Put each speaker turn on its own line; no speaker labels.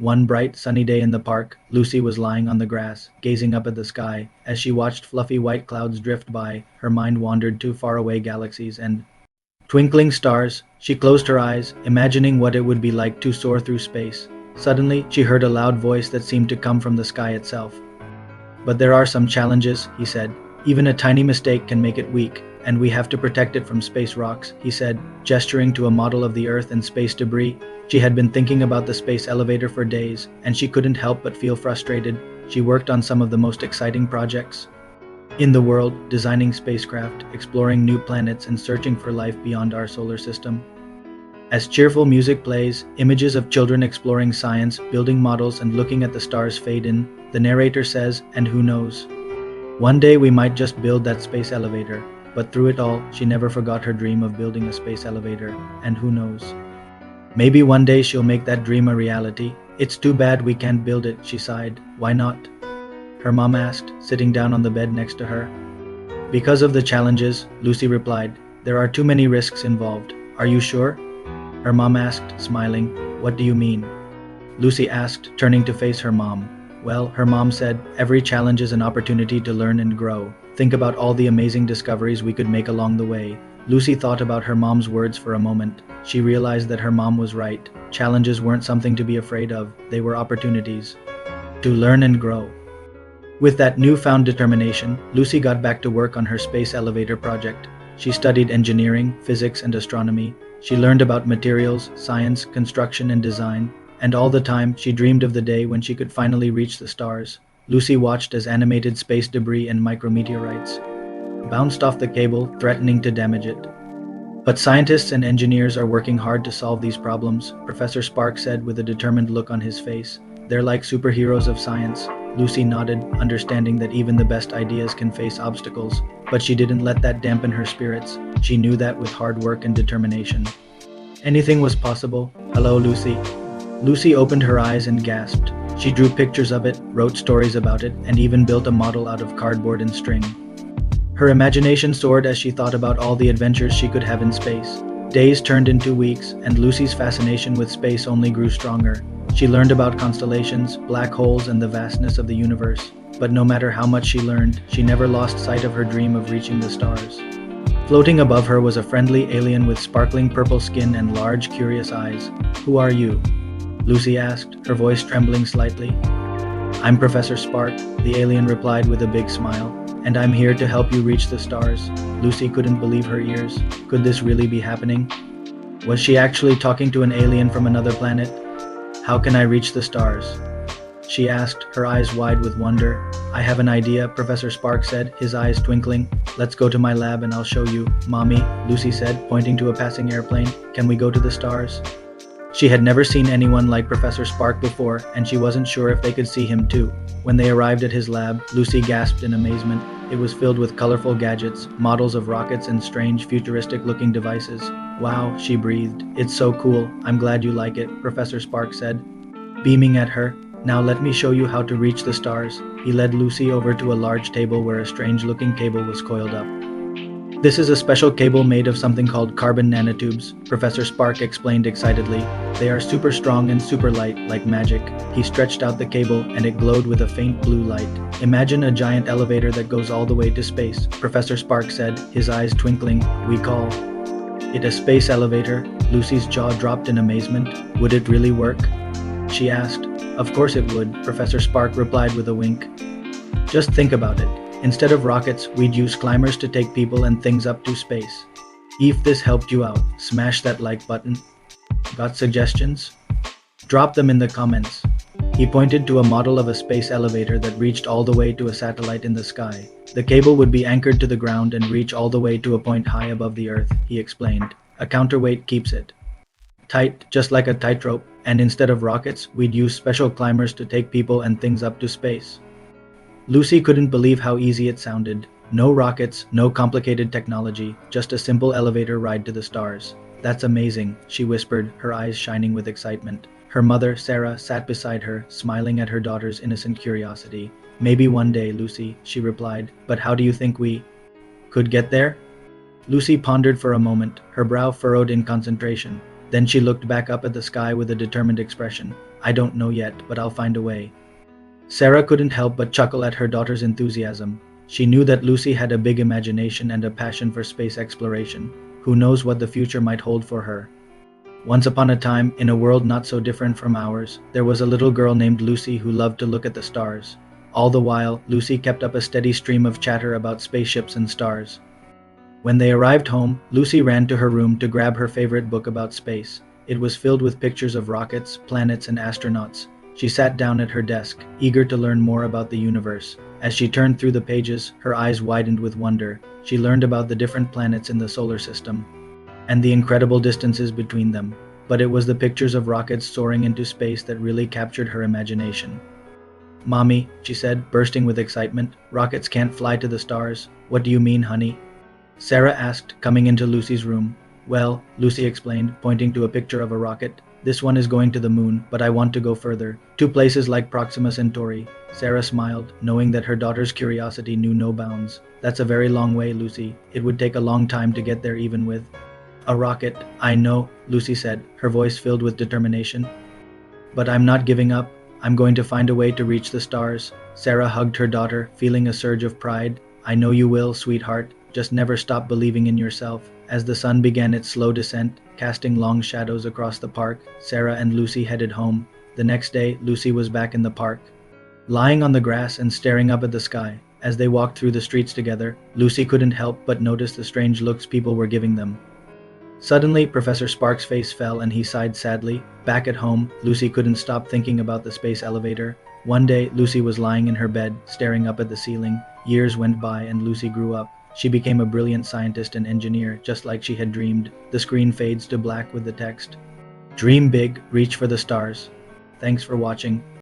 One bright, sunny day in the park, Lucy was lying on the grass, gazing up at the sky. As she watched fluffy white clouds drift by, her mind wandered to faraway galaxies and twinkling stars. She closed her eyes, imagining what it would be like to soar through space. Suddenly, she heard a loud voice that seemed to come from the sky itself. "But there are some challenges," he said. "Even a tiny mistake can make it weak, and we have to protect it from space rocks," he said, gesturing to a model of the Earth and space debris. She had been thinking about the space elevator for days, and she couldn't help but feel frustrated. She worked on some of the most exciting projects in the world, designing spacecraft, exploring new planets, and searching for life beyond our solar system. As cheerful music plays, images of children exploring science, building models, and looking at the stars fade in. The narrator says, "And who knows? One day we might just build that space elevator." But through it all, she never forgot her dream of building a space elevator. And who knows? Maybe one day she'll make that dream a reality. "It's too bad we can't build it," she sighed. "Why not?" her mom asked, sitting down on the bed next to her. "Because of the challenges," Lucy replied. "There are too many risks involved." "Are you sure?" her mom asked, smiling. "What do you mean?" Lucy asked, turning to face her mom. "Well," her mom said, "every challenge is an opportunity to learn and grow. Think about all the amazing discoveries we could make along the way." Lucy thought about her mom's words for a moment. She realized that her mom was right. Challenges weren't something to be afraid of, they were opportunities to learn and grow. With that newfound determination, Lucy got back to work on her space elevator project. She studied engineering, physics, and astronomy. She learned about materials, science, construction, and design. And all the time, she dreamed of the day when she could finally reach the stars. Lucy watched as animated space debris and micrometeorites bounced off the cable, threatening to damage it. "But scientists and engineers are working hard to solve these problems," Professor Spark said with a determined look on his face. "They're like superheroes of science." Lucy nodded, understanding that even the best ideas can face obstacles, but she didn't let that dampen her spirits. She knew that with hard work and determination, anything was possible. "Hello, Lucy." Lucy opened her eyes and gasped. She drew pictures of it, wrote stories about it, and even built a model out of cardboard and string. Her imagination soared as she thought about all the adventures she could have in space. Days turned into weeks, and Lucy's fascination with space only grew stronger. She learned about constellations, black holes, and the vastness of the universe. But no matter how much she learned, she never lost sight of her dream of reaching the stars. Floating above her was a friendly alien with sparkling purple skin and large, curious eyes. "Who are you?" Lucy asked, her voice trembling slightly. "I'm Professor Spark," the alien replied with a big smile, "and I'm here to help you reach the stars." Lucy couldn't believe her ears. Could this really be happening? Was she actually talking to an alien from another planet? "How can I reach the stars?" she asked, her eyes wide with wonder. "I have an idea," Professor Spark said, his eyes twinkling. "Let's go to my lab and I'll show you." "Mommy," Lucy said, pointing to a passing airplane, "can we go to the stars?" She had never seen anyone like Professor Spark before, and she wasn't sure if they could see him too. When they arrived at his lab, Lucy gasped in amazement. It was filled with colorful gadgets, models of rockets, and strange, futuristic-looking devices. "Wow," she breathed. "It's so cool. I'm glad you like it," Professor Spark said, beaming at her. "Now let me show you how to reach the stars." He led Lucy over to a large table where a strange-looking cable was coiled up. "This is a special cable made of something called carbon nanotubes," Professor Spark explained excitedly. "They are super strong and super light, like magic." He stretched out the cable, and it glowed with a faint blue light. "Imagine a giant elevator that goes all the way to space," Professor Spark said, his eyes twinkling. "We call it a space elevator." Lucy's jaw dropped in amazement. "Would it really work?" she asked. "Of course it would," Professor Spark replied with a wink. "Just think about it. Instead of rockets, we'd use climbers to take people and things up to space. If this helped you out, smash that like button. Got suggestions? Drop them in the comments." He pointed to a model of a space elevator that reached all the way to a satellite in the sky. "The cable would be anchored to the ground and reach all the way to a point high above the Earth," he explained. "A counterweight keeps it tight, just like a tightrope, and instead of rockets, we'd use special climbers to take people and things up to space." Lucy couldn't believe how easy it sounded. No rockets, no complicated technology, just a simple elevator ride to the stars. "That's amazing," she whispered, her eyes shining with excitement. Her mother, Sarah, sat beside her, smiling at her daughter's innocent curiosity. "Maybe one day, Lucy," she replied, "but how do you think we could get there?" Lucy pondered for a moment, her brow furrowed in concentration. Then she looked back up at the sky with a determined expression. I don't know yet, but I'll find a way. Sarah couldn't help but chuckle at her daughter's enthusiasm. She knew that Lucy had a big imagination and a passion for space exploration. Who knows what the future might hold for her? Once upon a time, in a world not so different from ours, there was a little girl named Lucy who loved to look at the stars. All the while, Lucy kept up a steady stream of chatter about spaceships and stars. When they arrived home, Lucy ran to her room to grab her favorite book about space. It was filled with pictures of rockets, planets, and astronauts. She sat down at her desk, eager to learn more about the universe. As she turned through the pages, her eyes widened with wonder. She learned about the different planets in the solar system and the incredible distances between them. But it was the pictures of rockets soaring into space that really captured her imagination. "Mommy," she said, bursting with excitement, "rockets can't fly to the stars." "What do you mean, honey?" Sarah asked, coming into Lucy's room. "Well," Lucy explained, pointing to a picture of a rocket, "this one is going to the moon, but I want to go further, to places like Proxima Centauri." Sarah smiled, knowing that her daughter's curiosity knew no bounds. "That's a very long way, Lucy. It would take a long time to get there even with a rocket." "I know," Lucy said, her voice filled with determination. "But I'm not giving up. I'm going to find a way to reach the stars." Sarah hugged her daughter, feeling a surge of pride. "I know you will, sweetheart. Just never stop believing in yourself." As the sun began its slow descent, casting long shadows across the park, Sarah and Lucy headed home. The next day, Lucy was back in the park, lying on the grass and staring up at the sky. As they walked through the streets together, Lucy couldn't help but notice the strange looks people were giving them. Suddenly, Professor Sparks' face fell and he sighed sadly. Back at home, Lucy couldn't stop thinking about the space elevator. One day, Lucy was lying in her bed, staring up at the ceiling. Years went by and Lucy grew up. She became a brilliant scientist and engineer, just like she had dreamed. The screen fades to black with the text, "Dream big, reach for the stars." Thanks for watching.